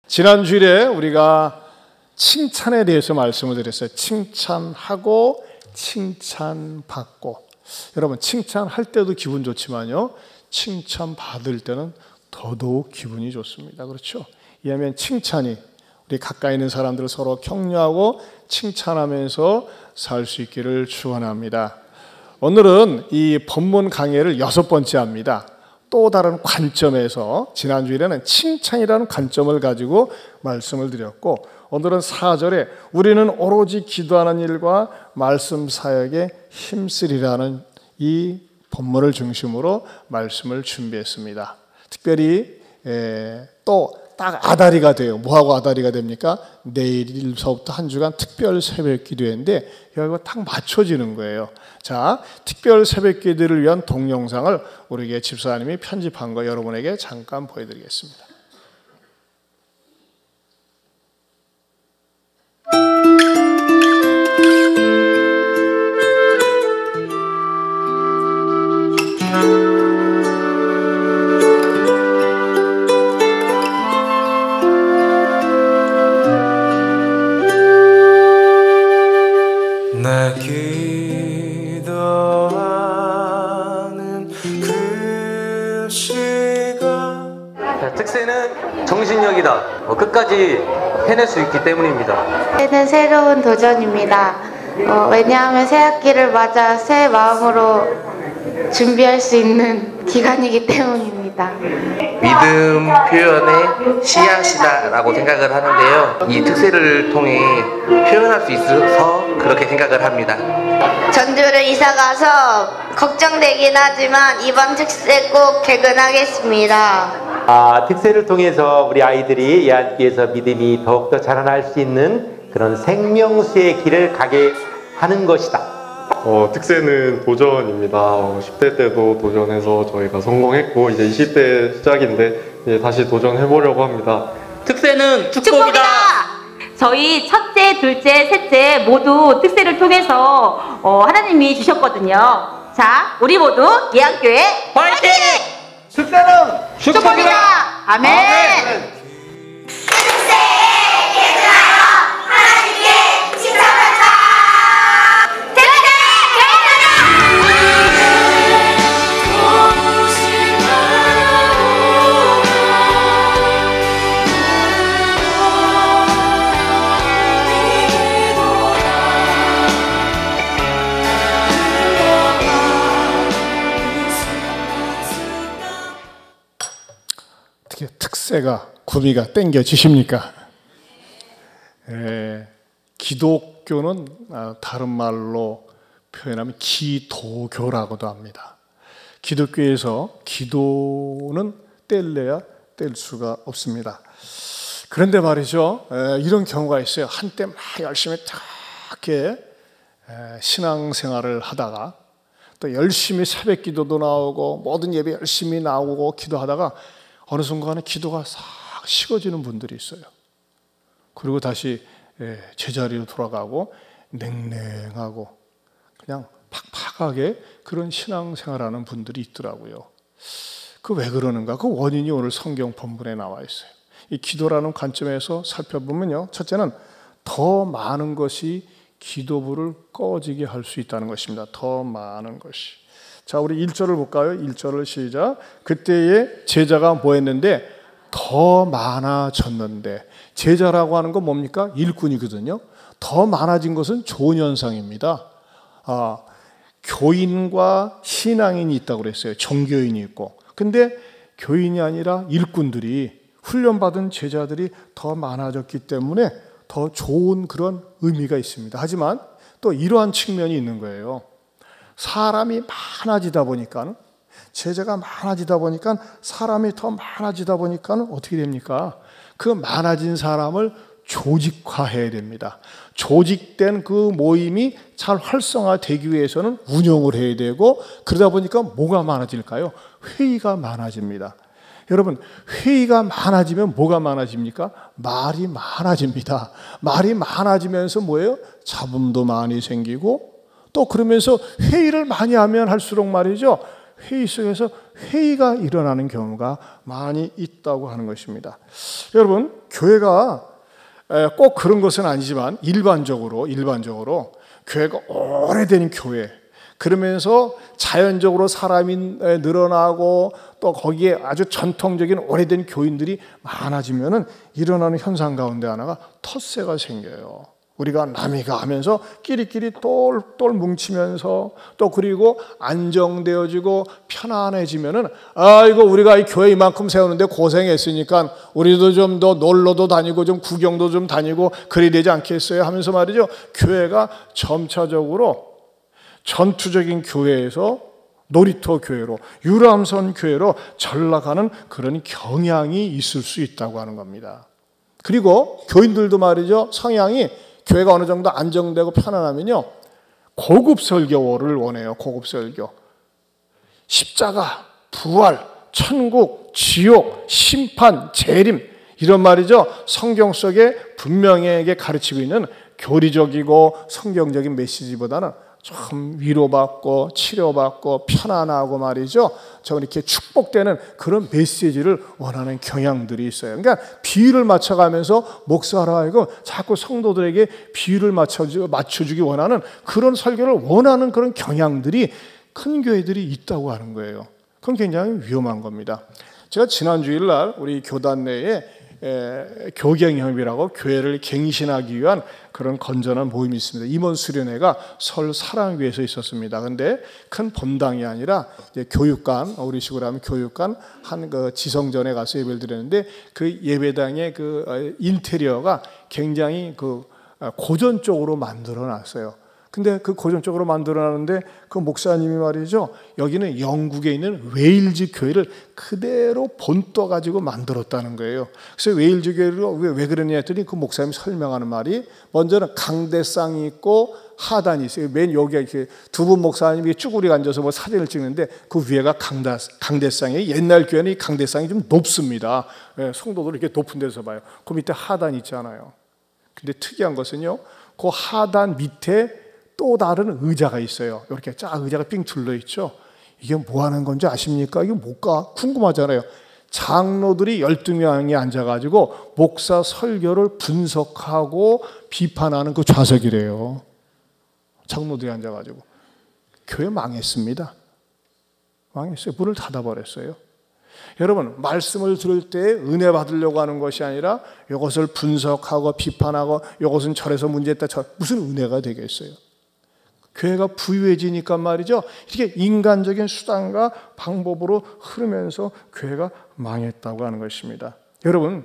지난주일에 우리가 칭찬에 대해서 말씀을 드렸어요. 칭찬하고 칭찬받고. 여러분, 칭찬할 때도 기분 좋지만요, 칭찬받을 때는 더더욱 기분이 좋습니다. 그렇죠? 왜냐하면 칭찬이 우리 가까이 있는 사람들을 서로 격려하고 칭찬하면서 살 수 있기를 축원합니다. 오늘은 이 본문 강해를 6번째 합니다. 또 다른 관점에서 지난주일에는 칭찬이라는 관점을 가지고 말씀을 드렸고, 오늘은 4절에 우리는 오로지 기도하는 일과 말씀 사역에 힘쓰리라는 이 본문을 중심으로 말씀을 준비했습니다. 특별히 또 딱 아다리가 돼요. 뭐하고 아다리가 됩니까? 내일서부터 한 주간 특별 새벽 기도회인데 여기가 딱 맞춰지는 거예요. 자, 특별 새벽 기도를 위한 동영상을 우리에게 집사님이 편집한 거 여러분에게 잠깐 보여드리겠습니다. 내 기도하는 그 시간. 특세는 정신력이다. 끝까지 해낼 수 있기 때문입니다. 새해는 새로운 도전입니다. 왜냐하면 새 학기를 맞아 새 마음으로 준비할 수 있는 기간이기 때문입니다. 믿음 표현의 씨앗이다라고 생각을 하는데요. 이 특세를 통해 표현할 수 있어서 그렇게 생각을 합니다. 전주를 이사가서 걱정되긴 하지만 이번 특세 꼭 개근하겠습니다. 특세를 통해서 우리 아이들이 이 학기에서 믿음이 더욱더 자라날 수 있는 그런 생명수의 길을 가게 하는 것이다. 특세는 도전입니다. 10대 때도 도전해서 저희가 성공했고, 이제 20대 시작인데 이제 다시 도전해보려고 합니다. 특세는 축복이다. 저희 첫째, 둘째, 셋째 모두 특세를 통해서 하나님이 주셨거든요. 자, 우리 모두 예안교회 화이팅! 특세는 축복이다. 아멘. 특세가 구미가 땡겨지십니까? 기독교는 다른 말로 표현하면 기도교라고도 합니다. 기독교에서 기도는 뗄래야 뗄 수가 없습니다. 그런데 말이죠, 이런 경우가 있어요. 한때 막 열심히 이렇게 신앙생활을 하다가 또 열심히 새벽 기도도 나오고 모든 예배 열심히 나오고 기도하다가 어느 순간에 기도가 싹 식어지는 분들이 있어요. 그리고 다시 제자리로 돌아가고 냉랭하고 그냥 팍팍하게 그런 신앙생활하는 분들이 있더라고요. 그 왜 그러는가? 그 원인이 오늘 성경 본문에 나와 있어요. 이 기도라는 관점에서 살펴보면요, 첫째는 더 많은 것이 기도불을 꺼지게 할 수 있다는 것입니다. 더 많은 것이. 자, 우리 1절을 볼까요? 1절을 시작. 그때의 제자가 뭐 했는데? 더 많아졌는데. 제자라고 하는 건 뭡니까? 일꾼이거든요. 더 많아진 것은 좋은 현상입니다. 교인과 신앙인이 있다고 그랬어요. 종교인이 있고. 근데 교인이 아니라 일꾼들이, 훈련받은 제자들이 더 많아졌기 때문에 더 좋은 그런 의미가 있습니다. 하지만 또 이러한 측면이 있는 거예요. 사람이 많아지다 보니까, 제자가 많아지다 보니까, 사람이 더 많아지다 보니까 어떻게 됩니까? 그 많아진 사람을 조직화해야 됩니다. 조직된 그 모임이 잘 활성화되기 위해서는 운영을 해야 되고, 그러다 보니까 뭐가 많아질까요? 회의가 많아집니다. 여러분, 회의가 많아지면 뭐가 많아집니까? 말이 많아집니다. 말이 많아지면서 뭐예요? 잡음도 많이 생기고, 또 그러면서 회의를 많이 하면 할수록 말이죠, 회의 속에서 회의가 일어나는 경우가 많이 있다고 하는 것입니다. 여러분, 교회가 꼭 그런 것은 아니지만 일반적으로 교회가 오래된 교회, 그러면서 자연적으로 사람이 늘어나고 또 거기에 아주 전통적인 오래된 교인들이 많아지면은 일어나는 현상 가운데 하나가 텃세가 생겨요. 우리가 남이가 하면서 끼리끼리 똘똘 뭉치면서 또 그리고 안정되어지고 편안해지면은 아이고 우리가 이 교회 이만큼 세우는데 고생했으니까 우리도 좀 더 놀러도 다니고 좀 구경도 좀 다니고 그래야 되지 않겠어요 하면서 말이죠. 교회가 점차적으로 전투적인 교회에서 놀이터 교회로 유람선 교회로 전락하는 그런 경향이 있을 수 있다고 하는 겁니다. 그리고 교인들도 말이죠. 성향이 교회가 어느 정도 안정되고 편안하면요. 고급 설교를 원해요. 고급 설교. 십자가, 부활, 천국, 지옥, 심판, 재림 이런 말이죠. 성경 속에 분명하게 가르치고 있는 교리적이고 성경적인 메시지보다는 좀 위로받고 치료받고 편안하고 말이죠. 좀 이렇게 축복되는 그런 메시지를 원하는 경향들이 있어요. 그러니까 비유를 맞춰가면서 목사라 하고 자꾸 성도들에게 비유를 맞춰주기 원하는 그런 설교를 원하는 그런 경향들이 큰 교회들이 있다고 하는 거예요. 그건 굉장히 위험한 겁니다. 제가 지난 주일날 우리 교단 내에 교경협이라고 교회를 갱신하기 위한 그런 건전한 모임이 있습니다. 임원 수련회가 서울 사랑교회에서 있었습니다. 그런데 큰 본당이 아니라 이제 교육관, 우리식으로 하면 교육관 한 그 지성전에 가서 예배를 드렸는데 그 예배당의 그 인테리어가 굉장히 그 고전적으로 만들어놨어요. 근데 그 고전적으로 만들어놨는데 그 목사님이 말이죠. 여기는 영국에 있는 웨일즈 교회를 그대로 본떠 가지고 만들었다는 거예요. 그래서 웨일즈 교회를 왜 그러냐 했더니 그 목사님이 설명하는 말이 먼저는 강대상이 있고 하단이 있어요. 맨 여기가 이렇게 두 분 목사님이 쭈구리 앉아서 뭐 사진을 찍는데 그 위에가 강대상이 옛날 교회는 이 강대상이 좀 높습니다. 성도들 이렇게 높은 데서 봐요. 그 밑에 하단 있잖아요. 근데 특이한 것은요. 그 하단 밑에 또 다른 의자가 있어요. 이렇게 쫙 의자가 삥 둘러 있죠. 이게 뭐 하는 건지 아십니까? 이게 뭘까? 궁금하잖아요. 장로들이 12명이 앉아가지고 목사 설교를 분석하고 비판하는 그 좌석이래요. 장로들이 앉아가지고. 교회 망했습니다. 망했어요. 문을 닫아버렸어요. 여러분, 말씀을 들을 때 은혜 받으려고 하는 것이 아니라 이것을 분석하고 비판하고 이것은 저래서 문제있다. 무슨 은혜가 되겠어요? 교회가 부유해지니까 말이죠. 이렇게 인간적인 수단과 방법으로 흐르면서 교회가 망했다고 하는 것입니다. 여러분,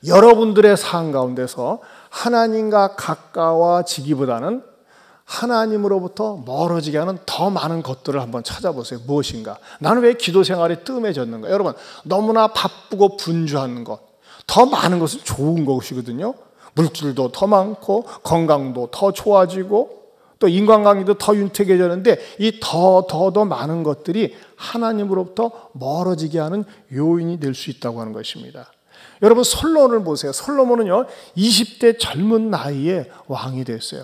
여러분들의 삶 가운데서 하나님과 가까워지기보다는 하나님으로부터 멀어지게 하는 더 많은 것들을 한번 찾아보세요. 무엇인가? 나는 왜 기도 생활이 뜸해졌는가? 여러분, 너무나 바쁘고 분주한 것, 더 많은 것은 좋은 것이거든요. 물질도 더 많고 건강도 더 좋아지고 또 인간관계도 더 윤택해졌는데 이 더 많은 것들이 하나님으로부터 멀어지게 하는 요인이 될 수 있다고 하는 것입니다. 여러분, 솔로몬을 보세요. 솔로몬은요 20대 젊은 나이에 왕이 됐어요.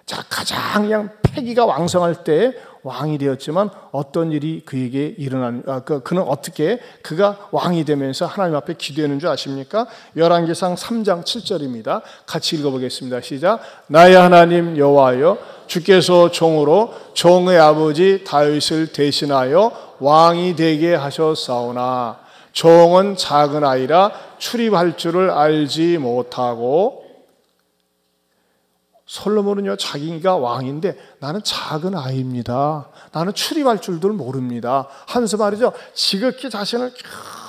자, 가장 그냥 패기가 왕성할 때 왕이 되었지만 어떤 일이 그에게 그는 어떻게 그가 왕이 되면서 하나님 앞에 기도했는 줄 아십니까? 열왕기상 3장 7절입니다. 같이 읽어보겠습니다. 시작. 나의 하나님 여호와여, 주께서 종으로 종의 아버지 다윗을 대신하여 왕이 되게 하셨사오나 종은 작은 아이라 출입할 줄을 알지 못하고. 솔로몬은요 자기가 왕인데 나는 작은 아이입니다. 나는 출입할 줄도 모릅니다. 하면서 말이죠. 지극히 자신을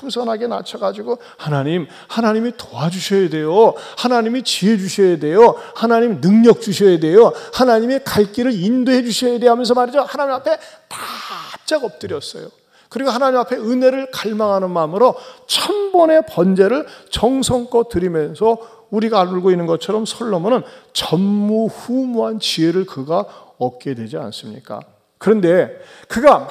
겸손하게 낮춰가지고 하나님이 도와주셔야 돼요. 하나님이 지혜 주셔야 돼요. 하나님이 능력 주셔야 돼요. 하나님이 갈 길을 인도해 주셔야 돼요 하면서 말이죠. 하나님 앞에 바짝 엎드렸어요. 그리고 하나님 앞에 은혜를 갈망하는 마음으로 1000번의 번제를 정성껏 드리면서 우리가 알고 있는 것처럼 솔로몬은 전무후무한 지혜를 그가 얻게 되지 않습니까? 그런데 그가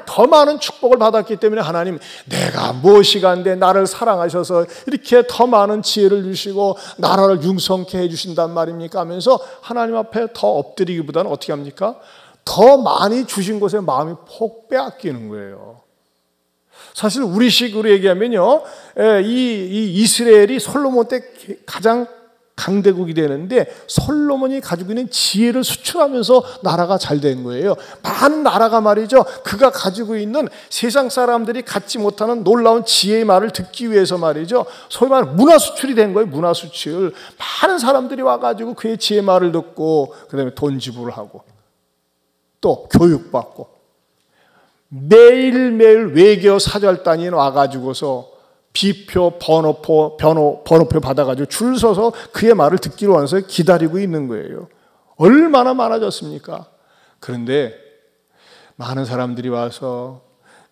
더 많은 축복을 받았기 때문에 하나님, 내가 무엇이 간데 나를 사랑하셔서 이렇게 더 많은 지혜를 주시고 나라를 융성케 해주신단 말입니까? 하면서 하나님 앞에 더 엎드리기보다는 어떻게 합니까? 더 많이 주신 것에 마음이 폭 빼앗기는 거예요. 사실 우리식으로 얘기하면요, 이 이스라엘이 솔로몬 때 가장 강대국이 되는데 솔로몬이 가지고 있는 지혜를 수출하면서 나라가 잘 된 거예요. 많은 나라가 말이죠, 그가 가지고 있는 세상 사람들이 갖지 못하는 놀라운 지혜의 말을 듣기 위해서 말이죠, 소위 말하는 문화 수출이 된 거예요. 문화 수출. 많은 사람들이 와가지고 그의 지혜의 말을 듣고 그 다음에 돈 지불을 하고 또 교육받고 매일매일 외교 사절단이 와가지고서 비표, 번호표 받아가지고 줄 서서 그의 말을 듣기로 와서 기다리고 있는 거예요. 얼마나 많아졌습니까? 그런데 많은 사람들이 와서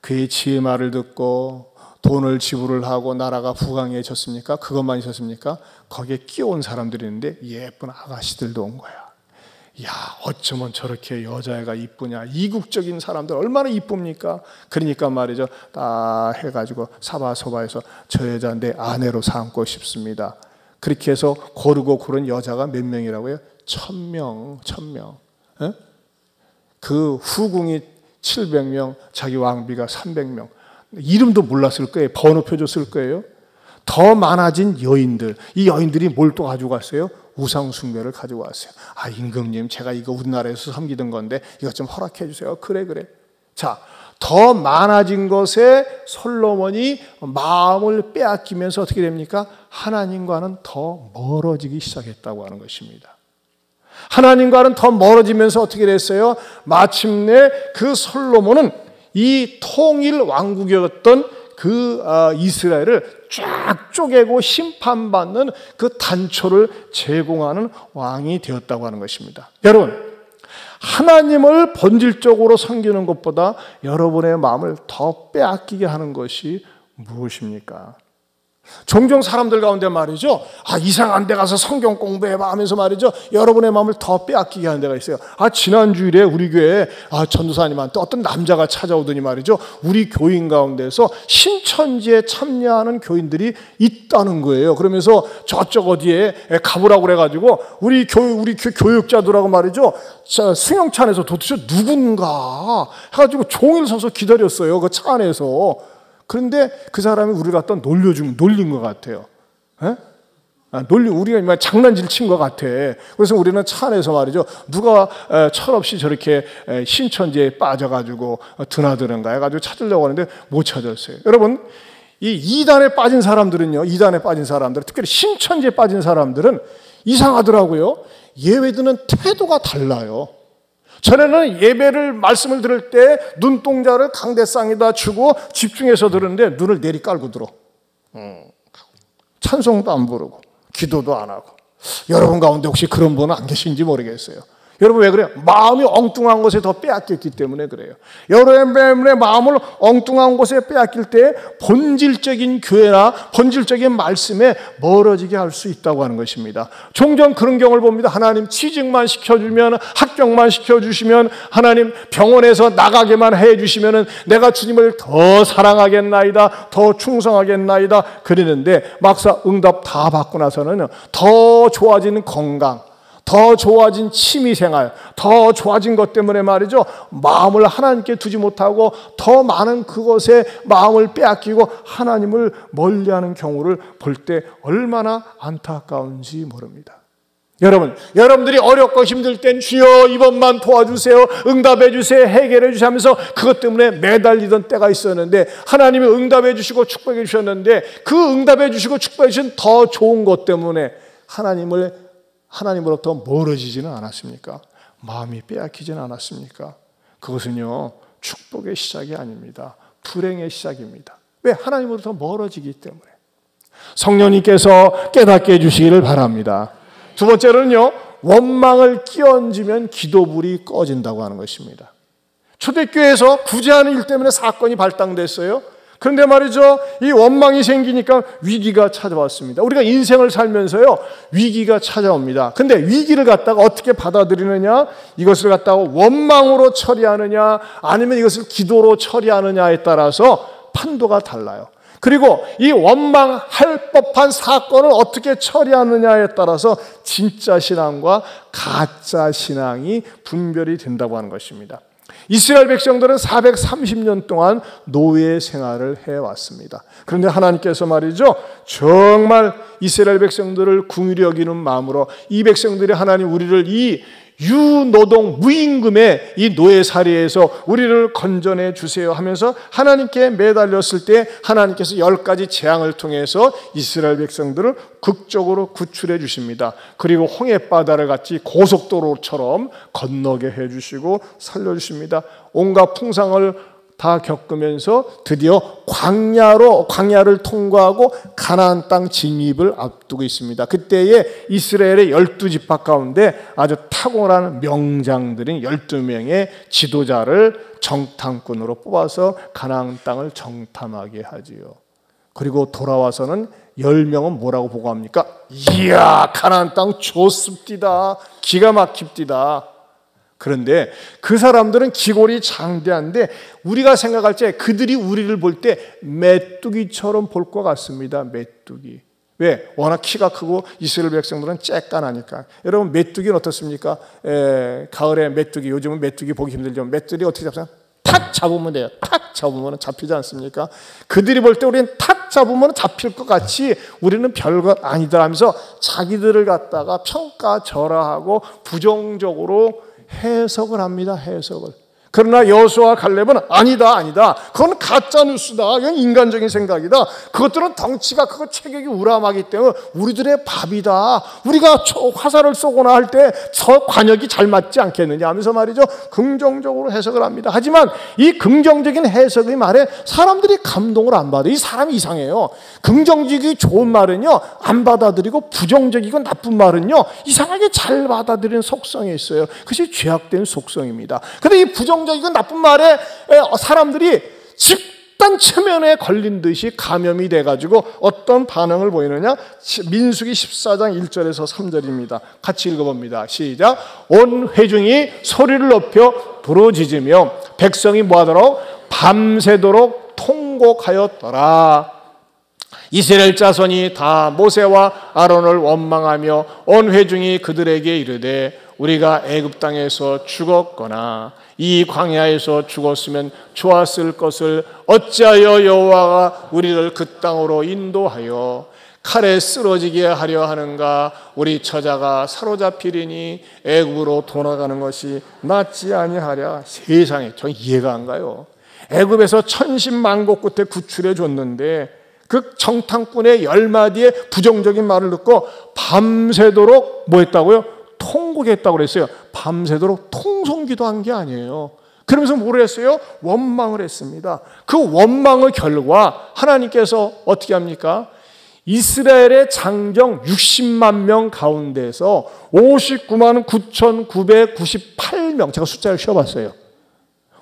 그의 지혜의 말을 듣고 돈을 지불을 하고 나라가 부강해졌습니까? 그것만 있었습니까? 거기에 끼어온 사람들이 있는데 예쁜 아가씨들도 온 거야. 야, 어쩌면 저렇게 여자애가 이쁘냐. 이국적인 사람들 얼마나 이쁩니까? 그러니까 말이죠, 딱 해가지고 사바소바해서 저 여자 내 아내로 삼고 싶습니다. 그렇게 해서 고르고 고른 여자가 몇 명이라고요? 1000명. 에? 그 후궁이 700명, 자기 왕비가 300명. 이름도 몰랐을 거예요. 번호표 줬을 거예요. 더 많아진 여인들. 이 여인들이 뭘 또 가지고 갔어요? 우상 숭배를 가지고 왔어요. 아, 임금님, 제가 이거 우리나라에서 섬기던 건데 이것 좀 허락해 주세요. 그래. 자, 더 많아진 것에 솔로몬이 마음을 빼앗기면서 어떻게 됩니까? 하나님과는 더 멀어지기 시작했다고 하는 것입니다. 하나님과는 더 멀어지면서 어떻게 됐어요? 마침내 그 솔로몬은 이 통일 왕국이었던 그 이스라엘을 쫙 쪼개고 심판받는 그 단초를 제공하는 왕이 되었다고 하는 것입니다. 여러분, 하나님을 본질적으로 섬기는 것보다 여러분의 마음을 더 빼앗기게 하는 것이 무엇입니까? 종종 사람들 가운데 말이죠, 아, 이상한 데 가서 성경 공부해봐 하면서 말이죠, 여러분의 마음을 더 빼앗기게 하는 데가 있어요. 아, 지난 주일에 우리 교회에 전도사님한테 어떤 남자가 찾아오더니 말이죠, 우리 교인 가운데서 신천지에 참여하는 교인들이 있다는 거예요. 그러면서 저쪽 어디에 가보라고 그래가지고 우리 교육자들하고 말이죠, 승용차 안에서 도대체 누군가 해가지고 종일 서서 기다렸어요. 그 차 안에서. 그런데 그 사람이 우리를 갖다 놀린 것 같아요. 우리가 장난질 친 것 같아. 그래서 우리는 차 안에서 말이죠, 누가 철없이 저렇게 신천지에 빠져가지고 드나드는가 해가지고 찾으려고 하는데 못 찾았어요. 여러분, 이 이단에 빠진 사람들은요, 특별히 신천지에 빠진 사람들은 이상하더라고요. 예외들은 태도가 달라요. 전에는 예배를 말씀을 들을 때 눈동자를 강대상에다 주고 집중해서 들었는데 눈을 내리 깔고 들어. 찬송도 안 부르고 기도도 안 하고. 여러분 가운데 혹시 그런 분은 안 계신지 모르겠어요. 여러분 왜 그래요? 마음이 엉뚱한 것에 더 빼앗겼기 때문에 그래요. 여러분의 마음을 엉뚱한 곳에 빼앗길 때 본질적인 교회나 본질적인 말씀에 멀어지게 할 수 있다고 하는 것입니다. 종종 그런 경우를 봅니다. 하나님 취직만 시켜주면, 합격만 시켜주시면, 하나님 병원에서 나가게만 해주시면 내가 주님을 더 사랑하겠나이다, 더 충성하겠나이다 그러는데 막상 응답 다 받고 나서는 더 좋아지는 건강, 더 좋아진 취미생활, 더 좋아진 것 때문에 말이죠, 마음을 하나님께 두지 못하고 더 많은 그것에 마음을 빼앗기고 하나님을 멀리하는 경우를 볼 때 얼마나 안타까운지 모릅니다. 여러분들이 어렵고 힘들 땐 주여 이번만 도와주세요, 응답해 주세요, 해결해 주세요 하면서 그것 때문에 매달리던 때가 있었는데 하나님이 응답해 주시고 축복해 주셨는데 그 응답해 주시고 축복해 주신 더 좋은 것 때문에 하나님으로부터 멀어지지는 않았습니까? 마음이 빼앗기지는 않았습니까? 그것은요, 축복의 시작이 아닙니다. 불행의 시작입니다. 왜? 하나님으로부터 멀어지기 때문에. 성령님께서 깨닫게 해주시기를 바랍니다. 두 번째로는요, 원망을 끼얹으면 기도불이 꺼진다고 하는 것입니다. 초대교회에서 구제하는 일 때문에 사건이 발당됐어요. 그런데 말이죠, 이 원망이 생기니까 위기가 찾아왔습니다. 우리가 인생을 살면서요, 위기가 찾아옵니다. 근데 위기를 갖다가 어떻게 받아들이느냐, 이것을 갖다가 원망으로 처리하느냐, 아니면 이것을 기도로 처리하느냐에 따라서 판도가 달라요. 그리고 이 원망할 법한 사건을 어떻게 처리하느냐에 따라서 진짜 신앙과 가짜 신앙이 분별이 된다고 하는 것입니다. 이스라엘 백성들은 430년 동안 노예 생활을 해왔습니다. 그런데 하나님께서 말이죠, 정말 이스라엘 백성들을 긍휼히 여기는 마음으로 이 백성들이 하나님 우리를 이 유노동 무임금의 이 노예살이에서 우리를 건져내 주세요 하면서 하나님께 매달렸을 때 하나님께서 10가지 재앙을 통해서 이스라엘 백성들을 극적으로 구출해 주십니다. 그리고 홍해바다를 같이 고속도로처럼 건너게 해주시고 살려주십니다. 온갖 풍상을 다 겪으면서 드디어 광야를 통과하고 가나안 땅 진입을 앞두고 있습니다. 그때에 이스라엘의 12지파 가운데 아주 탁월한 명장들인 12명의 지도자를 정탐꾼으로 뽑아서 가나안 땅을 정탐하게 하지요. 그리고 돌아와서는 10명은 뭐라고 보고합니까? 이야, 가나안 땅 좋습디다, 기가 막힙디다. 그런데 그 사람들은 기골이 장대한데 우리가 생각할 때 그들이 우리를 볼 때 메뚜기처럼 볼 것 같습니다. 메뚜기. 왜? 워낙 키가 크고 이스라엘 백성들은 쬐깐하니까. 여러분 메뚜기는 어떻습니까? 가을에 메뚜기, 요즘은 메뚜기 보기 힘들지만 메뚜기 어떻게 잡잖아요? 탁 잡으면 돼요. 탁 잡으면 잡히지 않습니까? 그들이 볼 때 우리는 탁 잡으면 잡힐 것 같이 우리는 별것 아니다 하면서 자기들을 갖다가 평가절하하고 부정적으로 해석을 합니다. 해석을. 그러나 여호수아와 갈렙은 아니다. 그건 가짜 뉴스다. 그건 인간적인 생각이다. 그것들은 덩치가 크고 체격이 우람하기 때문에 우리들의 밥이다. 우리가 화살을 쏘거나 할 때 저 관역이 잘 맞지 않겠느냐 하면서 말이죠, 긍정적으로 해석을 합니다. 하지만 이 긍정적인 해석의 말에 사람들이 감동을 안 받아요. 이 사람이 이상해요. 긍정적이 좋은 말은요 안 받아들이고 부정적이고 나쁜 말은요 이상하게 잘 받아들이는 속성이 있어요. 그것이 죄악된 속성입니다. 그런데 이 부정적이고 나쁜 말에 사람들이 집단 체면에 걸린 듯이 감염이 돼가지고 어떤 반응을 보이느냐? 민수기 14장 1절에서 3절입니다. 같이 읽어봅니다. 시작. 온 회중이 소리를 높여 부르짖으며 백성이 뭐하도록? 밤새도록 통곡하였더라. 이스라엘 자손이 다 모세와 아론을 원망하며 온 회중이 그들에게 이르되 우리가 애굽 땅에서 죽었거나 이 광야에서 죽었으면 좋았을 것을 어찌하여 여호와가 우리를 그 땅으로 인도하여 칼에 쓰러지게 하려 하는가? 우리 처자가 사로잡히리니 애굽으로 돌아가는 것이 낫지 아니하랴. 세상에, 전 이해가 안 가요. 애굽에서 천신만고 끝에 구출해 줬는데 그 정탐꾼의 10마디의 부정적인 말을 듣고 밤새도록 뭐 했다고요? 통곡했다고 그랬어요. 밤새도록 통성기도 한 게 아니에요. 그러면서 뭘 했어요? 원망을 했습니다. 그 원망의 결과 하나님께서 어떻게 합니까? 이스라엘의 장정 60만 명 가운데서 59만 9,998명, 제가 숫자를 쉬어봤어요.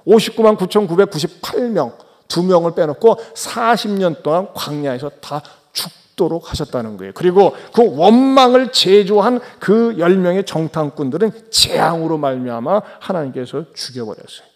59만 9,998명, 2명을 빼놓고 40년 동안 광야에서 다 죽도록 하셨다는 거예요. 그리고 그 원망을 제조한 그 10명의 정탐꾼들은 재앙으로 말미암아 하나님께서 죽여버렸어요.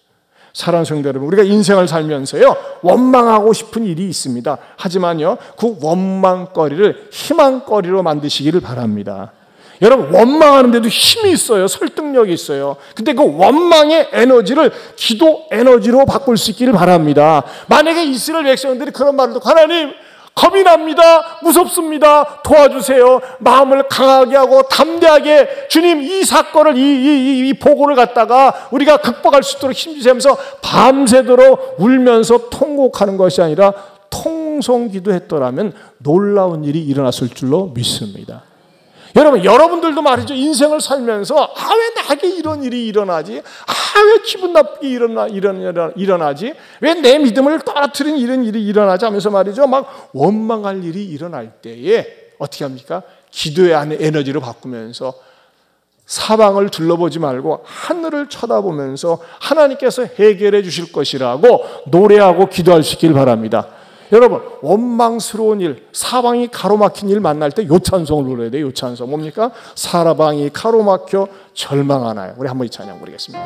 사랑하는 성도 여러분, 우리가 인생을 살면서요 원망하고 싶은 일이 있습니다. 하지만요 그 원망거리를 희망거리로 만드시기를 바랍니다. 여러분, 원망하는데도 힘이 있어요. 설득력이 있어요. 근데 그 원망의 에너지를 기도 에너지로 바꿀 수 있기를 바랍니다. 만약에 이스라엘 백성들이 그런 말을 듣고 하나님 겁이 납니다. 무섭습니다. 도와주세요. 마음을 강하게 하고 담대하게 주님 이 사건을 이 보고를 갖다가 우리가 극복할 수 있도록 힘주세요 밤새도록 울면서 통곡하는 것이 아니라 통성기도했더라면 놀라운 일이 일어났을 줄로 믿습니다. 여러분, 여러분들도 말이죠. 인생을 살면서 왜 나에게 이런 일이 일어나지? 왜 기분 나쁘게 일어나지? 왜 내 믿음을 떨어뜨린 이런 일이 일어나지? 하면서 말이죠. 막 원망할 일이 일어날 때에 어떻게 합니까? 기도의 안에 에너지로 바꾸면서 사방을 둘러보지 말고 하늘을 쳐다보면서 하나님께서 해결해 주실 것이라고 노래하고 기도할 수 있길 바랍니다. 여러분, 원망스러운 일, 사방이 가로막힌 일 만날 때 요 찬송을 불러야 돼요. 요 찬송 뭡니까? 사방이 가로막혀 절망하나요. 우리 한번 이 찬양 부르겠습니다.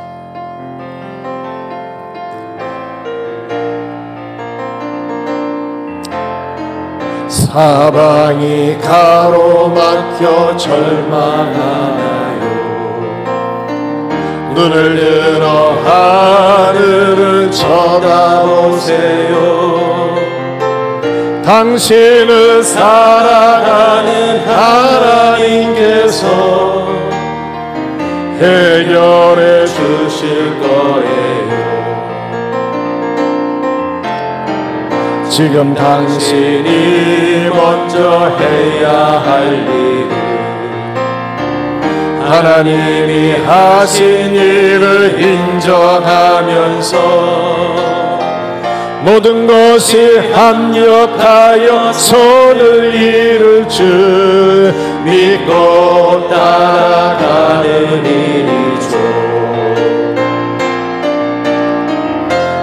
사방이 가로막혀 절망하나요? 눈을 들어 하늘을 쳐다보세요. 당신을 사랑하는 하나님께서 해결해 주실 거예요. 지금 당신이 먼저 해야 할 일은 하나님이 하신 일을 인정하면서 모든 것이 합력하여 선을 이룰 줄 믿고 따라가는 일이죠.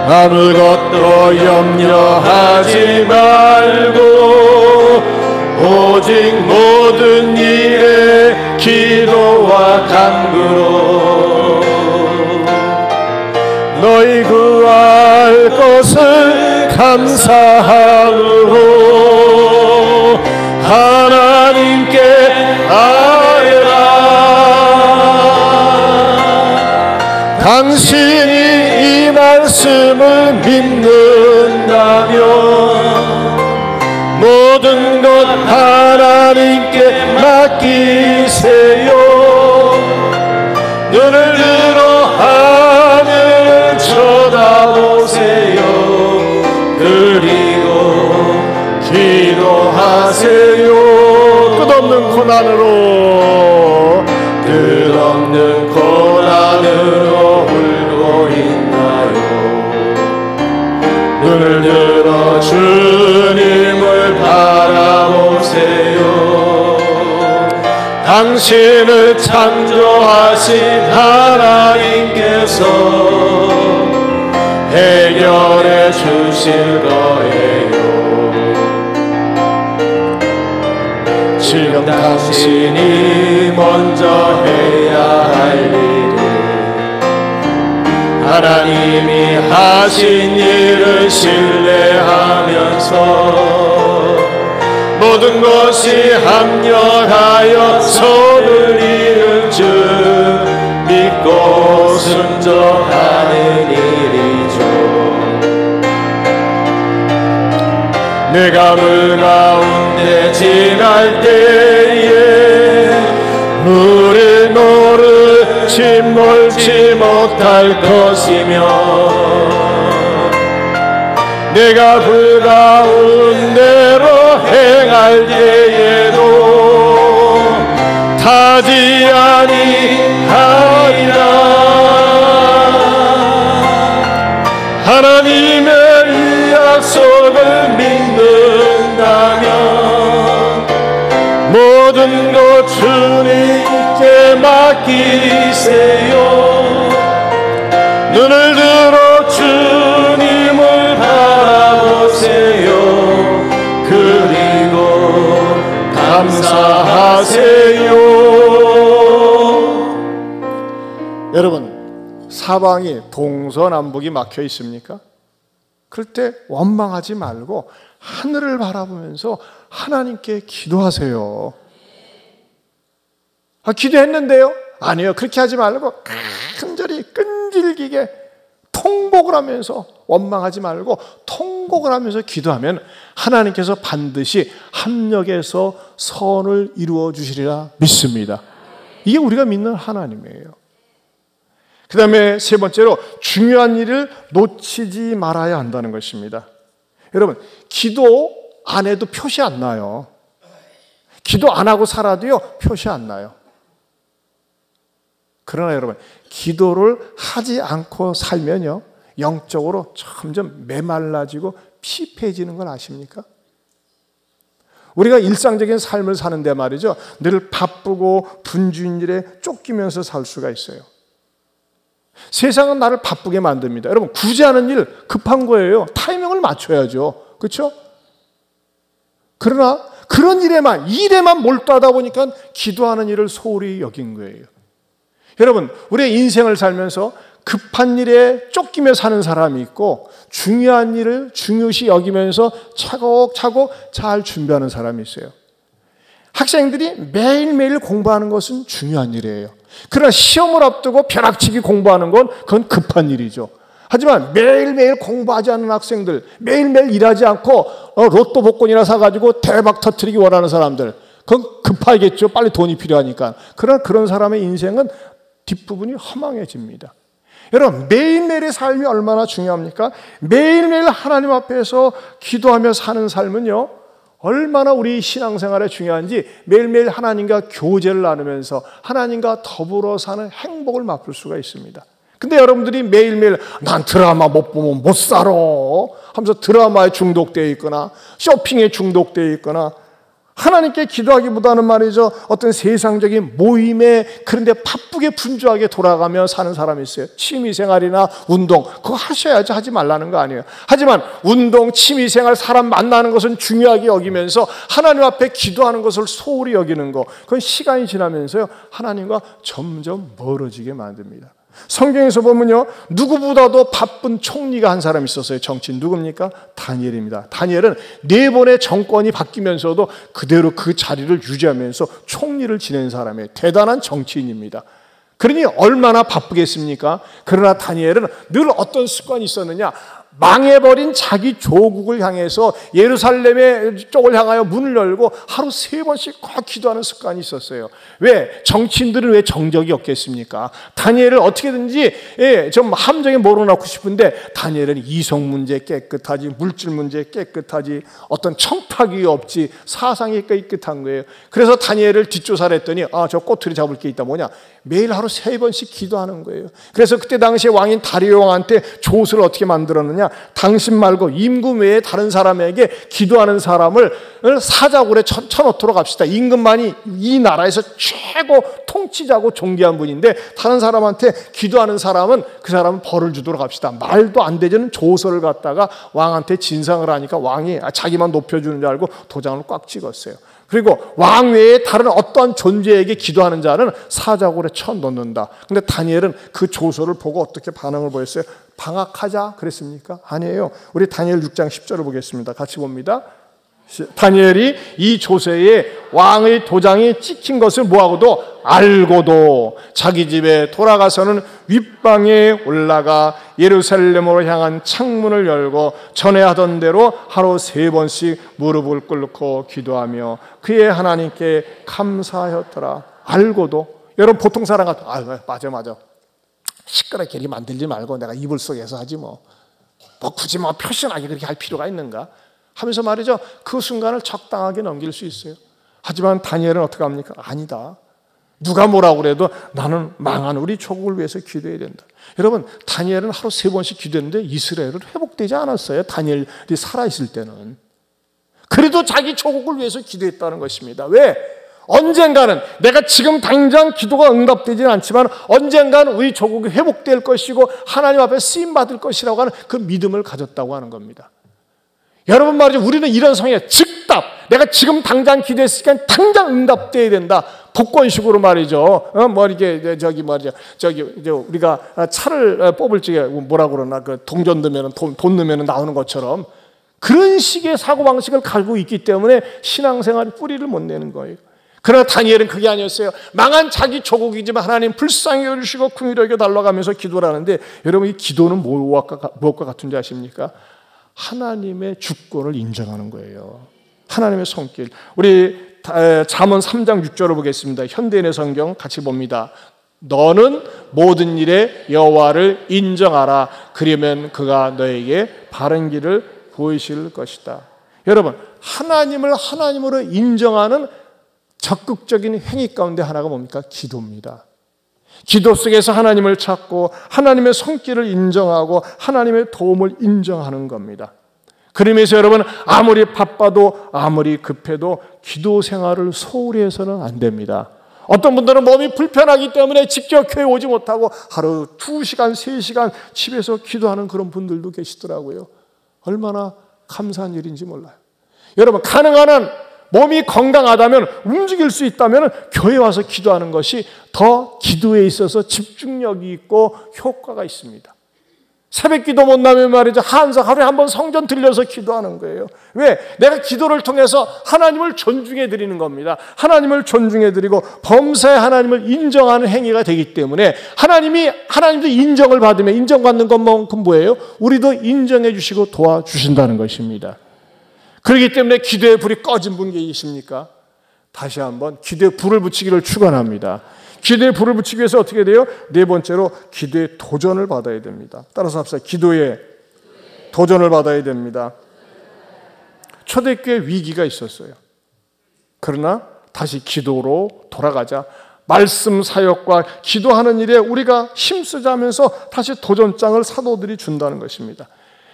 아무것도 염려하지 말고 오직 모든 일에 기도와 간구로 너희 구할 것을 감사함으로 하나님께 아뢰라. 당신이 이 말씀을 믿는다면 모든 것 하나님께 맡기세요. 눈을 들어 하늘 쳐다보세요. 그리고 기도하세요. 끝없는 고난으로 끝없는 고난으로 울고 있나요? 눈을 들어 주님을 바라보세요. 당신을 창조하신 하나님께서 해결해 주실 거예요. 지금 당신이 먼저 해야 할 일은 하나님이 하신 일을 신뢰하면서 모든 것이 합력하여 선을 이룰 줄 믿고 순종하는 일이죠. 내가 물 가운데 지날 때에 물이 노르지 몰지 못할 것이며 내가 그 가운데로 행할 때에도 타지 아니하리라. 하나님의 이 약속을 믿는다면 모든 것 주님께 맡기세요. 눈을 들어 주님을 바라보세요. 그리고 감사하세요. 여러분, 사방이 동서남북이 막혀 있습니까? 그럴 때 원망하지 말고 하늘을 바라보면서 하나님께 기도하세요. 기도했는데요? 아니요, 그렇게 하지 말고 간절히 끈질기게 통곡을 하면서, 원망하지 말고 통곡을 하면서 기도하면 하나님께서 반드시 합력해서 선을 이루어 주시리라 믿습니다. 이게 우리가 믿는 하나님이에요. 그 다음에 세 번째로 중요한 일을 놓치지 말아야 한다는 것입니다. 여러분, 기도 안 해도 표시 안 나요. 기도 안 하고 살아도요, 표시 안 나요. 그러나 여러분, 기도를 하지 않고 살면요, 영적으로 점점 메말라지고 피폐해지는 걸 아십니까? 우리가 일상적인 삶을 사는데 말이죠, 늘 바쁘고 분주한 일에 쫓기면서 살 수가 있어요. 세상은 나를 바쁘게 만듭니다. 여러분, 굳이 하는 일 급한 거예요. 타이밍을 맞춰야죠. 그렇죠? 그러나 그런 일에만 몰두하다 보니까 기도하는 일을 소홀히 여긴 거예요. 여러분, 우리의 인생을 살면서 급한 일에 쫓기며 사는 사람이 있고 중요한 일을 중요시 여기면서 차곡차곡 잘 준비하는 사람이 있어요. 학생들이 매일매일 공부하는 것은 중요한 일이에요. 그러나 시험을 앞두고 벼락치기 공부하는 건 그건 급한 일이죠. 하지만 매일매일 공부하지 않는 학생들, 매일매일 일하지 않고 로또 복권이나 사가지고 대박 터뜨리기 원하는 사람들, 그건 급하겠죠. 빨리 돈이 필요하니까. 그러나 그런 사람의 인생은 뒷부분이 허망해집니다. 여러분, 매일매일의 삶이 얼마나 중요합니까? 매일매일 하나님 앞에서 기도하며 사는 삶은요, 얼마나 우리 신앙생활에 중요한지 매일매일 하나님과 교제를 나누면서 하나님과 더불어 사는 행복을 맛볼 수가 있습니다. 근데 여러분들이 매일매일 난 드라마 못 보면 못 살아 하면서 드라마에 중독되어 있거나 쇼핑에 중독되어 있거나 하나님께 기도하기보다는 말이죠, 어떤 세상적인 모임에 그런데 바쁘게 분주하게 돌아가며 사는 사람이 있어요. 취미생활이나 운동 그거 하셔야지, 하지 말라는 거 아니에요. 하지만 운동, 취미생활, 사람 만나는 것은 중요하게 여기면서 하나님 앞에 기도하는 것을 소홀히 여기는 거, 그건 시간이 지나면서요 하나님과 점점 멀어지게 만듭니다. 성경에서 보면요, 누구보다도 바쁜 총리가 한 사람이 있었어요. 정치인 누굽니까? 다니엘입니다. 다니엘은 4번의 정권이 바뀌면서도 그대로 그 자리를 유지하면서 총리를 지낸 사람이에요. 대단한 정치인입니다. 그러니 얼마나 바쁘겠습니까? 그러나 다니엘은 늘 어떤 습관이 있었느냐, 망해버린 자기 조국을 향해서 예루살렘의 쪽을 향하여 문을 열고 하루 3번씩 꼭 기도하는 습관이 있었어요. 왜? 정치인들은 왜 정적이 없겠습니까? 다니엘을 어떻게든지 좀 함정에 몰아넣고 싶은데 다니엘은 이성 문제 깨끗하지, 물질 문제 깨끗하지, 어떤 청탁이 없지, 사상이 깨끗한 거예요. 그래서 다니엘을 뒷조사를 했더니 저 꼬투리 잡을 게 있다. 뭐냐? 매일 하루 3번씩 기도하는 거예요. 그래서 그때 당시에 왕인 다리오 왕한테 조서를 어떻게 만들었느냐, 당신 말고 임금 외에 다른 사람에게 기도하는 사람을 사자굴에 쳐놓도록 합시다. 임금만이 이 나라에서 최고 통치자고 존귀한 분인데 다른 사람한테 기도하는 사람은 그 사람은 벌을 주도록 합시다. 말도 안 되는 조서를 갖다가 왕한테 진상을 하니까 왕이 자기만 높여주는 줄 알고 도장을 꽉 찍었어요. 그리고 왕 외에 다른 어떠한 존재에게 기도하는 자는 사자굴에 쳐넣는다. 근데 다니엘은 그 조서를 보고 어떻게 반응을 보였어요? 방학하자 그랬습니까? 아니에요. 우리 다니엘 6장 10절을 보겠습니다. 같이 봅니다. 다니엘이 이 조서에 왕의 도장이 찍힌 것을 뭐하고도 알고도 자기 집에 돌아가서는 윗방에 올라가 예루살렘으로 향한 창문을 열고 전에 하던 대로 하루 3번씩 무릎을 꿇고 기도하며 그의 하나님께 감사하였더라. 알고도. 여러분 보통 사람 같아. 맞아. 시끄럽게 이렇게 만들지 말고 내가 이불 속에서 하지 뭐 굳이 표신하게 그렇게 할 필요가 있는가 하면서 말이죠, 그 순간을 적당하게 넘길 수 있어요. 하지만 다니엘은 어떻게 합니까? 아니다. 누가 뭐라고 그래도 나는 망한 우리 조국을 위해서 기도해야 된다. 여러분, 다니엘은 하루 3번씩 기도했는데 이스라엘은 회복되지 않았어요. 다니엘이 살아있을 때는. 그래도 자기 조국을 위해서 기도했다는 것입니다. 왜? 언젠가는 내가 지금 당장 기도가 응답되지는 않지만 언젠가는 우리 조국이 회복될 것이고 하나님 앞에 쓰임받을 것이라고 하는 그 믿음을 가졌다고 하는 겁니다. 여러분 말이죠, 우리는 이런 성향이에요. 즉답. 내가 지금 당장 기도했으니까 당장 응답돼야 된다. 복권식으로 말이죠. 우리가 차를 뽑을 적에 뭐라고 그러나 그 동전 넣으면 돈 넣으면 나오는 것처럼 그런 식의 사고방식을 가지고 있기 때문에 신앙생활이 뿌리를 못 내는 거예요. 그러나 다니엘은 그게 아니었어요. 망한 자기 조국이지만 하나님 불쌍히 여기시고 긍휼히 여겨 달라가면서 기도를 하는데 여러분 이 기도는 무엇과 같은지 아십니까? 하나님의 주권을 인정하는 거예요. 하나님의 손길. 우리 잠언 3장 6절을 보겠습니다. 현대인의 성경 같이 봅니다. 너는 모든 일에 여호와를 인정하라. 그러면 그가 너에게 바른 길을 보이실 것이다. 여러분, 하나님을 하나님으로 인정하는 적극적인 행위 가운데 하나가 뭡니까? 기도입니다. 기도 속에서 하나님을 찾고 하나님의 손길을 인정하고 하나님의 도움을 인정하는 겁니다. 그러면서 여러분, 아무리 바빠도 아무리 급해도 기도 생활을 소홀히 해서는 안 됩니다. 어떤 분들은 몸이 불편하기 때문에 직접 교회 오지 못하고 하루 2시간, 3시간 집에서 기도하는 그런 분들도 계시더라고요. 얼마나 감사한 일인지 몰라요. 여러분, 가능한 한 몸이 건강하다면, 움직일 수 있다면 교회 와서 기도하는 것이 더 기도에 있어서 집중력이 있고 효과가 있습니다. 새벽 기도 못 나면 말이죠, 하루에 한 번 성전 들려서 기도하는 거예요. 왜? 내가 기도를 통해서 하나님을 존중해 드리는 겁니다. 하나님을 존중해 드리고 범사에 하나님을 인정하는 행위가 되기 때문에 하나님도 인정을 받으면, 인정받는 것만큼 뭐예요? 우리도 인정해 주시고 도와주신다는 것입니다. 그렇기 때문에 기도의 불이 꺼진 분 계십니까? 다시 한번 기도의 불을 붙이기를 축원합니다. 기도에 불을 붙이기 위해서 어떻게 돼요? 네 번째로 기도의 도전을 받아야 됩니다. 따라서 합시다. 기도에 도전을 받아야 됩니다. 초대교회 위기가 있었어요. 그러나 다시 기도로 돌아가자. 말씀 사역과 기도하는 일에 우리가 힘쓰자면서 다시 도전장을 사도들이 준다는 것입니다.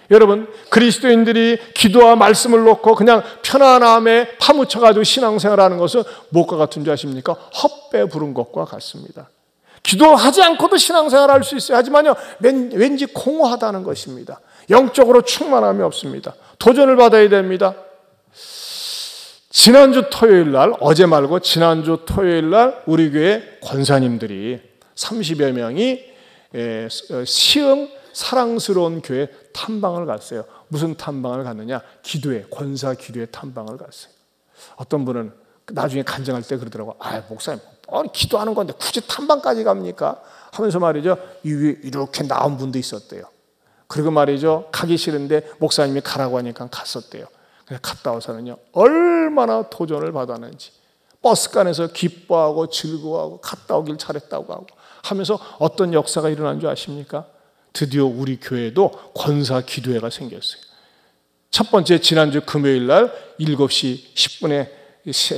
여러분, 그리스도인들이 기도와 말씀을 놓고 그냥 편안함에 파묻혀가지고 신앙생활하는 것은 무엇과 같은 줄 아십니까? 헛배 부른 것과 같습니다. 기도하지 않고도 신앙생활할 수 있어요. 하지만요, 왠지 공허하다는 것입니다. 영적으로 충만함이 없습니다. 도전을 받아야 됩니다. 지난주 토요일 날, 어제 말고 지난주 토요일 날 우리 교회 권사님들이 30여 명이 시흥 사랑스러운 교회 탐방을 갔어요. 무슨 탐방을 갔느냐? 기도회, 권사 기도회 탐방을 갔어요. 어떤 분은 나중에 간증할 때 그러더라고요. 목사님, 기도하는 건데 굳이 탐방까지 갑니까? 하면서 말이죠, 이렇게 나온 분도 있었대요. 그리고 말이죠, 가기 싫은데 목사님이 가라고 하니까 갔었대요. 그래서 갔다 와서는요, 얼마나 도전을 받았는지, 버스간에서 기뻐하고 즐거워하고 갔다 오길 잘했다고 하고 하면서 어떤 역사가 일어난 줄 아십니까? 드디어 우리 교회에도 권사 기도회가 생겼어요. 첫 번째, 지난주 금요일 날 7시 10분에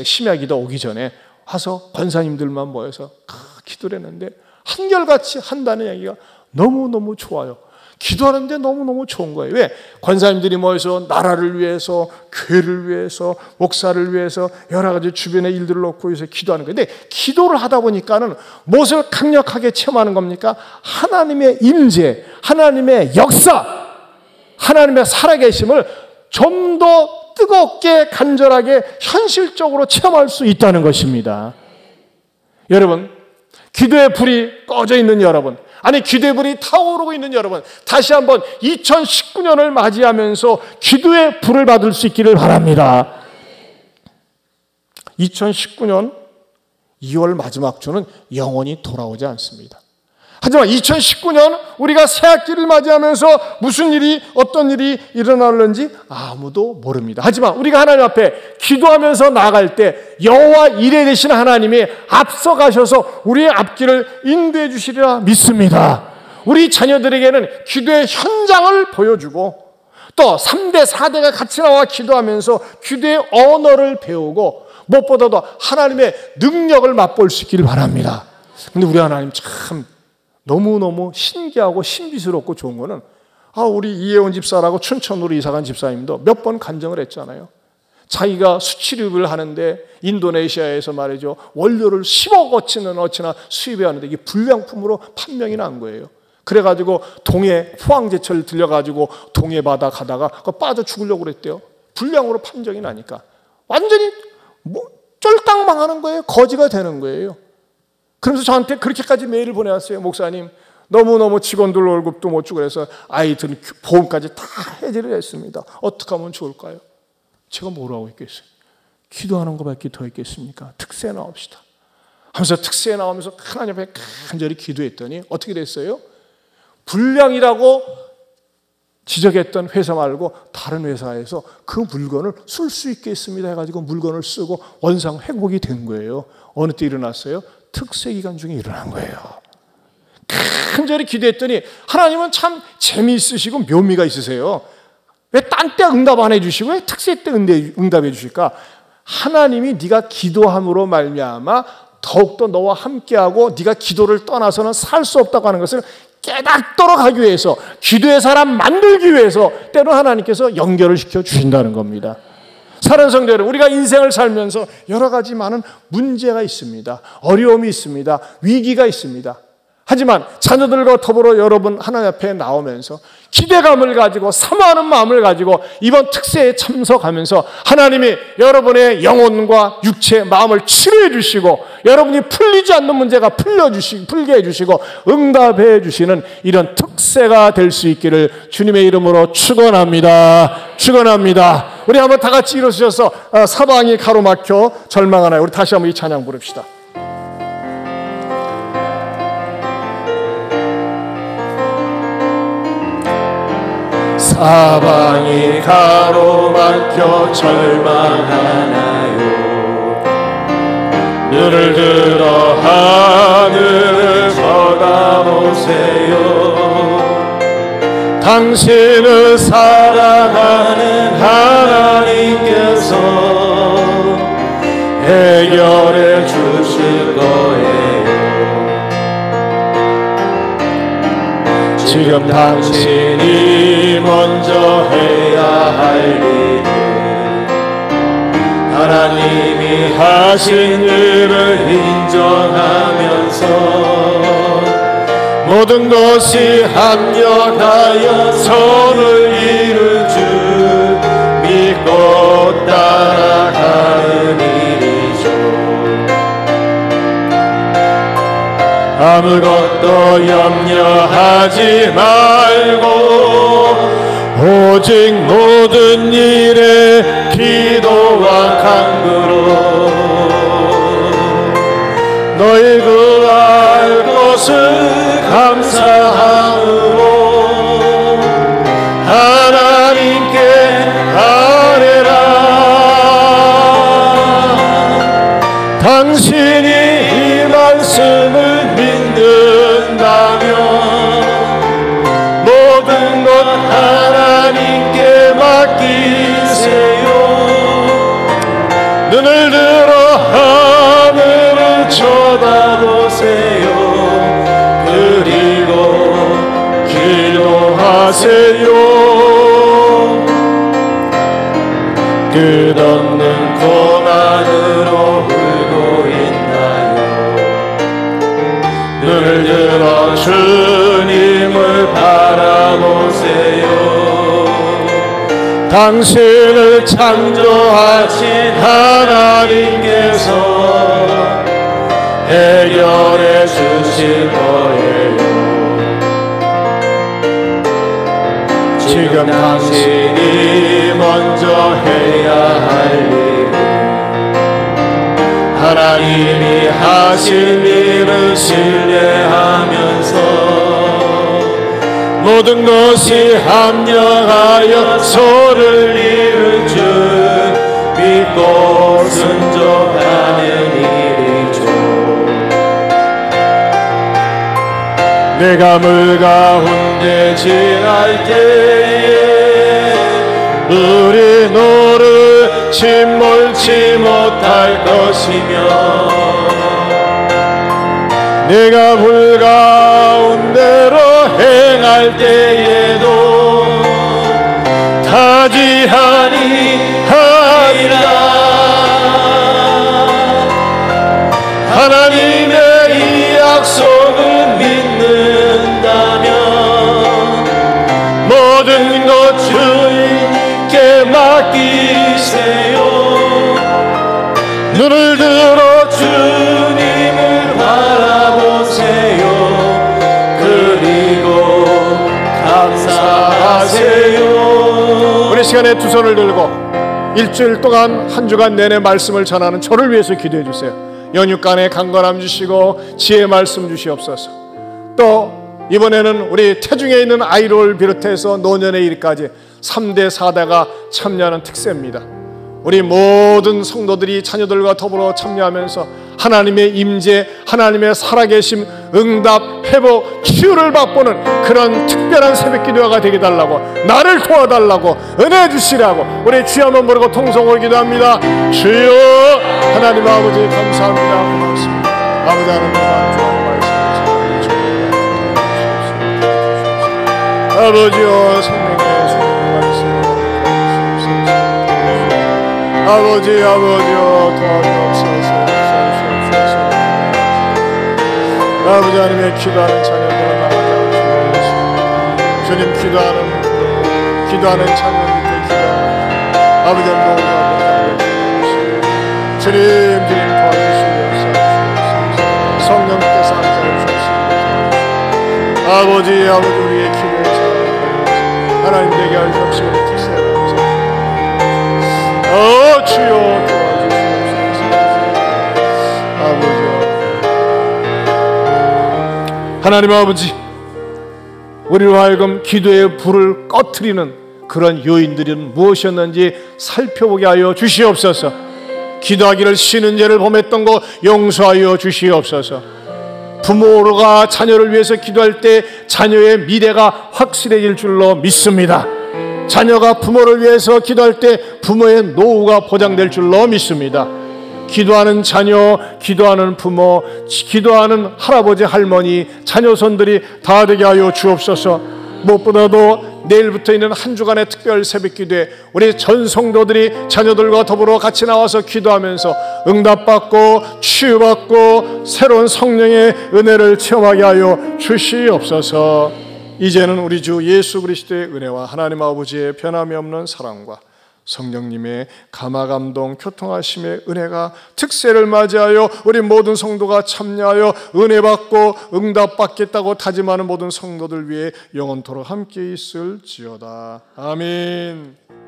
심야기도 오기 전에 와서 권사님들만 모여서 기도를 했는데 한결같이 한다는 얘기가 너무너무 좋아요. 기도하는데 너무너무 좋은 거예요. 왜? 권사님들이 모여서 나라를 위해서, 교회를 위해서, 목사를 위해서 여러 가지 주변의 일들을 놓고 해서 기도하는 거예요. 근데 기도를 하다 보니까는 무엇을 강력하게 체험하는 겁니까? 하나님의 임재, 하나님의 역사, 하나님의 살아계심을 좀 더 뜨겁게, 간절하게, 현실적으로 체험할 수 있다는 것입니다. 여러분, 기도의 불이 꺼져 있는 여러분, 아니 기도의 불이 타오르고 있는 여러분, 다시 한번 2019년을 맞이하면서 기도의 불을 받을 수 있기를 바랍니다. 2019년 2월 마지막 주는 영원히 돌아오지 않습니다. 하지만 2019년 우리가 새학기를 맞이하면서 무슨 일이, 어떤 일이 일어날는지 아무도 모릅니다. 하지만 우리가 하나님 앞에 기도하면서 나아갈 때 여호와 이레 되신 하나님이 앞서가셔서 우리의 앞길을 인도해 주시리라 믿습니다. 우리 자녀들에게는 기도의 현장을 보여주고 또 3대, 4대가 같이 나와 기도하면서 기도의 언어를 배우고 무엇보다도 하나님의 능력을 맛볼 수 있기를 바랍니다. 근데 우리 하나님 참 너무너무 신기하고 신비스럽고 좋은 거는 우리 이혜원 집사라고 춘천으로 이사간 집사님도 몇 번 간증을 했잖아요. 자기가 수치료를 하는데 인도네시아에서 말이죠, 원료를 10억어치나 수입해 왔는데 이게 불량품으로 판명이 난 거예요. 그래가지고 동해 포항제철 들려가지고 동해 바다 가다가 빠져 죽으려고 그랬대요. 불량으로 판정이 나니까 완전히 쫄딱 망하는 거예요. 거지가 되는 거예요. 그러면서 저한테 그렇게까지 메일을 보내왔어요. 목사님, 너무너무 직원들 월급도 못 주고 그래서 아이들 보험까지 다 해지를 했습니다. 어떻게 하면 좋을까요? 제가 뭐라고 했겠어요? 기도하는 것밖에 더 있겠습니까? 특세 나옵시다 하면서 특세 나오면서 하나님 앞에 간절히 기도했더니 어떻게 됐어요? 불량이라고 지적했던 회사 말고 다른 회사에서 그 물건을 쓸 수 있겠습니다 해가지고 물건을 쓰고 원상 회복이 된 거예요. 어느 때 일어났어요? 특세 기간 중에 일어난 거예요. 간절히 기도했더니 하나님은 참 재미있으시고 묘미가 있으세요. 왜 딴 때 응답 안 해주시고 왜 특세 때 응답해 주실까? 하나님이 네가 기도함으로 말미암아 더욱더 너와 함께하고 네가 기도를 떠나서는 살 수 없다고 하는 것을 깨닫도록 하기 위해서, 기도의 사람 만들기 위해서 때로 하나님께서 연결을 시켜 주신다는 겁니다. 사랑하는 성도 여러분, 우리가 인생을 살면서 여러 가지 많은 문제가 있습니다. 어려움이 있습니다. 위기가 있습니다. 하지만 자녀들과 더불어 여러분 하나님 앞에 나오면서 기대감을 가지고 사모하는 마음을 가지고 이번 특세에 참석하면서 하나님이 여러분의 영혼과 육체, 마음을 치료해 주시고 여러분이 풀리지 않는 문제가 풀게 해주시고 응답해 주시는 이런 특세가 될 수 있기를 주님의 이름으로 축원합니다. 축원합니다. 우리 한번 다 같이 일어서셔서 사방이 가로막혀 절망하나요? 우리 다시 한번 이 찬양 부릅시다. 사방이 가로막혀 절망하나요? 눈을 들어 하늘을 쳐다보세요. 당신을 사랑하는 하나님께서 해결해 주실 거예요. 지금 당신이 먼저 해야 할 일은 하나님이 하신 일을 인정하면서 모든 것이 합력하여 선을 이룰 줄 믿고 따라가는 일이죠. 아무것도 염려하지 말고 오직 모든 일에 기도와 간구로 너희 구할 것을 감사함으로 하나님께 아뢰라. 당신이 이 말씀을 믿는다면 모든 것 하나님께 맡기세요. 눈을 들어 하늘을 쳐다보세요. 그리고 기도하세요. 끝없는 고난으로 울고 있나요? 눈을 들어 주님을 바라보세요. 당신을 창조하신 하나님께서 해결해 주실 거예요. 지금 당신이 먼저 해야 할 일은 하나님이 하신 일을 신뢰하면서 모든 것이 합력하여 선을 이룰 줄 믿고 순종하는 일이죠. 내가 물 가운데 지날 때에 우리 너를 침몰치 못할 것이며 내가 물 가운데로 행할 때에도 타지하니 하리라. 하나님의 이 약속을 믿는다면 모든 것 주님께 맡기세요. 눈을 들어 주님을 바라보세요. 그리고 감사하세요. 우리 시간에 두 손을 들고 일주일 동안 한 주간 내내 말씀을 전하는 저를 위해서 기도해 주세요. 연육간에 강건함 주시고 지혜 말씀 주시옵소서. 또 이번에는 우리 태중에 있는 아이를 비롯해서 노년의 일까지 3대 4대가 참여하는 특세입니다. 우리 모든 성도들이 자녀들과 더불어 참여하면서 하나님의 임재, 하나님의 살아계심, 응답, 회복, 치유를 맛보는 그런 특별한 새벽 기도가 되게 달라고, 나를 도와달라고, 은혜 주시라고 우리 주여 한번 부르고 통성으로 기도합니다. 주여 하나님 아버지 감사합니다. 고맙습니다. 아버지 하나님 아버지여 생명의 아버지여 도와주옵소서. 아버지 하나님의 기도하는 자녀들은 나가자 주님 기도하는 자녀들께 기도하는 아버지 노우가 주님 도와주시옵소서. 성령께서 함께 주옵소서. 아버지 우리의 기도에 참여하옵소서. 하나님 되게 하옵소서. 우리 특세를 주여 도와주시옵소서. 아버지 하나님 아버지 우리로 하여금 기도의 불을 꺼트리는 그런 요인들은 무엇이었는지 살펴보게 하여 주시옵소서. 기도하기를 쉬는 죄를 범했던 것 용서하여 주시옵소서. 부모가 자녀를 위해서 기도할 때 자녀의 미래가 확실해질 줄로 믿습니다. 자녀가 부모를 위해서 기도할 때 부모의 노후가 보장될 줄로 믿습니다. 기도하는 자녀, 기도하는 부모, 기도하는 할아버지, 할머니, 자녀손들이 다 되게 하여 주옵소서. 무엇보다도 내일부터 있는 한 주간의 특별 새벽기도에 우리 전 성도들이 자녀들과 더불어 같이 나와서 기도하면서 응답받고 치유받고 새로운 성령의 은혜를 체험하게 하여 주시옵소서. 이제는 우리 주 예수 그리스도의 은혜와 하나님 아버지의 변함이 없는 사랑과 성령님의 감화감동 교통하심의 은혜가 특세를 맞이하여 우리 모든 성도가 참여하여 은혜받고 응답받겠다고 다짐하는 모든 성도들 위해 영원토록 함께 있을지어다. 아멘.